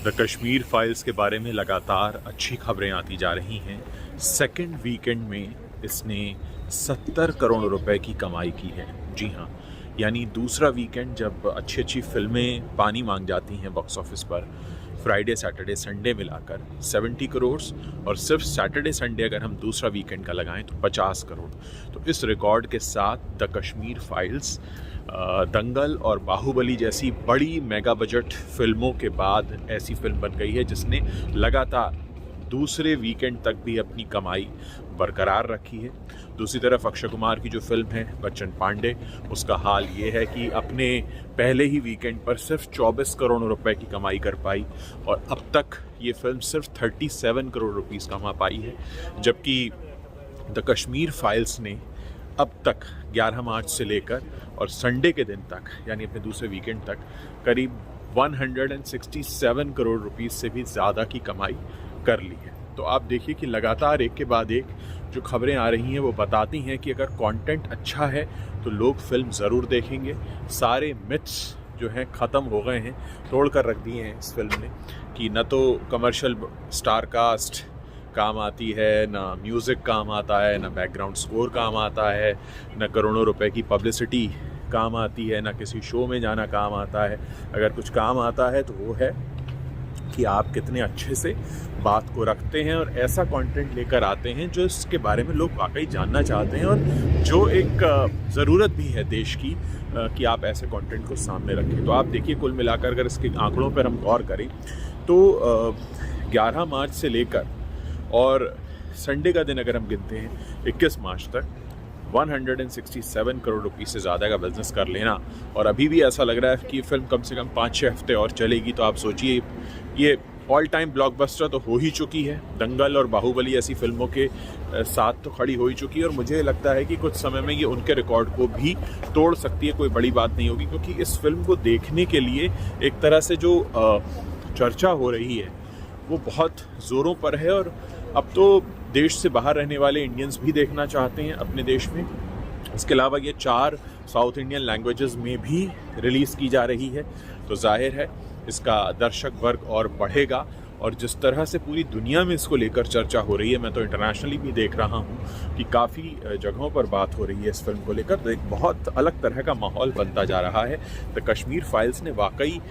The Kashmir files के बारे में लगातार अच्छी खबरें आती जा रही हैं। सेकंड वीकेंड में इसने 70 करोड़ रुपए की कमाई की है। जी हाँ, यानी दूसरा वीकेंड जब अच्छी अच्छी फिल्में पानी मांग जाती हैं बॉक्स ऑफिस पर, फ्राइडे सैटरडे संडे मिलाकर 70 करोड़, और सिर्फ सैटरडे संडे अगर हम दूसरा वीकेंड का लगाएं तो 50 करोड़। तो इस रिकॉर्ड के साथ द कश्मीर फाइल्स दंगल और बाहुबली जैसी बड़ी मेगा बजट फिल्मों के बाद ऐसी फिल्म बन गई है जिसने लगातार दूसरे वीकेंड तक भी अपनी कमाई बरकरार रखी है। दूसरी तरफ अक्षय कुमार की जो फिल्म है बच्चन पांडे, उसका हाल ये है कि अपने पहले ही वीकेंड पर सिर्फ 24 करोड़ रुपए की कमाई कर पाई, और अब तक ये फिल्म सिर्फ 37 करोड़ रुपीस कमा पाई है। जबकि द कश्मीर फाइल्स ने अब तक 11 मार्च से लेकर और संडे के दिन तक, यानी अपने दूसरे वीकेंड तक, करीब 167 करोड़ रुपीस से भी ज़्यादा की कमाई कर ली है। तो आप देखिए कि लगातार एक के बाद एक जो खबरें आ रही हैं वो बताती हैं कि अगर कंटेंट अच्छा है तो लोग फिल्म ज़रूर देखेंगे। सारे मिथ्स जो हैं ख़त्म हो गए हैं, तोड़ कर रख दिए हैं इस फिल्म ने, कि न तो कमर्शियल स्टार कास्ट काम आती है, ना म्यूज़िक काम आता है, ना बैकग्राउंड स्कोर काम आता है, ना करोड़ों रुपए की पब्लिसिटी काम आती है, ना किसी शो में जाना काम आता है। अगर कुछ काम आता है तो वो है कि आप कितने अच्छे से बात को रखते हैं और ऐसा कंटेंट लेकर आते हैं जो इसके बारे में लोग वाकई जानना चाहते हैं, और जो एक ज़रूरत भी है देश की कि आप ऐसे कंटेंट को सामने रखें। तो आप देखिए, कुल मिलाकर अगर इसके आंकड़ों पर हम गौर करें तो 11 मार्च से लेकर और संडे का दिन अगर हम गिनते हैं 21 मार्च तक 167 करोड़ रुपये से ज़्यादा का बिजनेस कर लेना, और अभी भी ऐसा लग रहा है कि फिल्म कम से कम 5-6 हफ्ते और चलेगी। तो आप सोचिए, ये ऑल टाइम ब्लॉकबस्टर तो हो ही चुकी है। दंगल और बाहुबली ऐसी फिल्मों के साथ तो खड़ी हो ही चुकी है, और मुझे लगता है कि कुछ समय में ये उनके रिकॉर्ड को भी तोड़ सकती है। कोई बड़ी बात नहीं होगी, क्योंकि इस फिल्म को देखने के लिए एक तरह से जो चर्चा हो रही है वो बहुत ज़ोरों पर है, और अब तो देश से बाहर रहने वाले इंडियंस भी देखना चाहते हैं अपने देश में। इसके अलावा ये 4 साउथ इंडियन लैंग्वेजेस में भी रिलीज़ की जा रही है, तो जाहिर है इसका दर्शक वर्ग और बढ़ेगा। और जिस तरह से पूरी दुनिया में इसको लेकर चर्चा हो रही है, मैं तो इंटरनेशनली भी देख रहा हूँ कि काफ़ी जगहों पर बात हो रही है इस फिल्म को लेकर, तो एक बहुत अलग तरह का माहौल बनता जा रहा है। द कश्मीर फाइल्स ने वाकई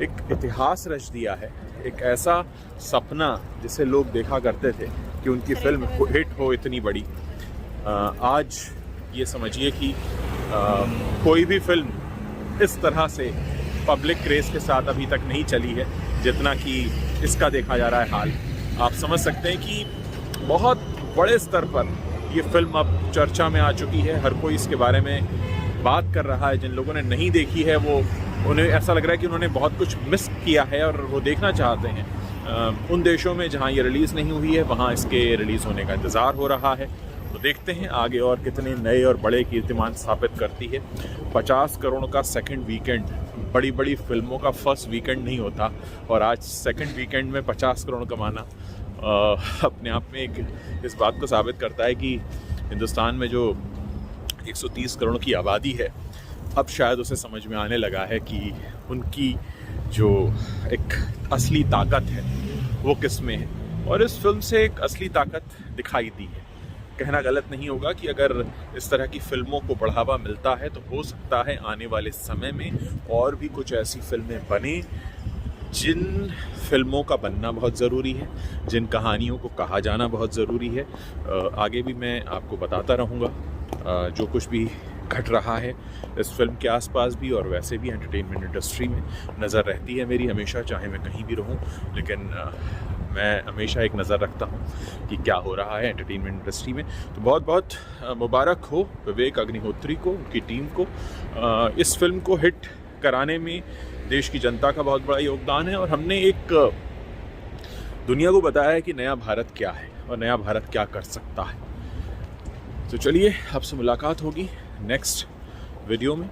एक इतिहास रच दिया है। एक ऐसा सपना जिसे लोग देखा करते थे कि उनकी फिल्म हिट हो इतनी बड़ी, आज ये समझिए कि कोई भी फिल्म इस तरह से पब्लिक क्रेज़ के साथ अभी तक नहीं चली है जितना कि इसका देखा जा रहा है हाल। आप समझ सकते हैं कि बहुत बड़े स्तर पर ये फिल्म अब चर्चा में आ चुकी है। हर कोई इसके बारे में बात कर रहा है। जिन लोगों ने नहीं देखी है वो, उन्हें ऐसा लग रहा है कि उन्होंने बहुत कुछ मिस किया है और वो देखना चाहते हैं। उन देशों में जहां ये रिलीज़ नहीं हुई है वहां इसके रिलीज़ होने का इंतज़ार हो रहा है। तो देखते हैं आगे और कितने नए और बड़े कीर्तिमान स्थापित करती है। 50 करोड़ का सेकंड वीकेंड बड़ी बड़ी फिल्मों का फर्स्ट वीकेंड नहीं होता, और आज सेकंड वीकेंड में 50 करोड़ कमाना अपने आप में एक इस बात को साबित करता है कि हिंदुस्तान में जो 130 करोड़ की आबादी है, अब शायद उसे समझ में आने लगा है कि उनकी जो एक असली ताकत है वो किस में है, और इस फिल्म से एक असली ताकत दिखाई दी है। कहना गलत नहीं होगा कि अगर इस तरह की फिल्मों को बढ़ावा मिलता है तो हो सकता है आने वाले समय में और भी कुछ ऐसी फिल्में बने जिन फिल्मों का बनना बहुत ज़रूरी है, जिन कहानियों को कहा जाना बहुत ज़रूरी है। आगे भी मैं आपको बताता रहूँगा जो कुछ भी घट रहा है इस फिल्म के आसपास भी, और वैसे भी एंटरटेनमेंट इंडस्ट्री में नज़र रहती है मेरी हमेशा, चाहे मैं कहीं भी रहूं। लेकिन मैं हमेशा एक नज़र रखता हूं कि क्या हो रहा है एंटरटेनमेंट इंडस्ट्री में। तो बहुत बहुत मुबारक हो विवेक अग्निहोत्री को, उनकी टीम को। इस फिल्म को हिट कराने में देश की जनता का बहुत बड़ा योगदान है, और हमने एक दुनिया को बताया है कि नया भारत क्या है और नया भारत क्या कर सकता है। तो चलिए, आपसे मुलाकात होगी नेक्स्ट वीडियो में।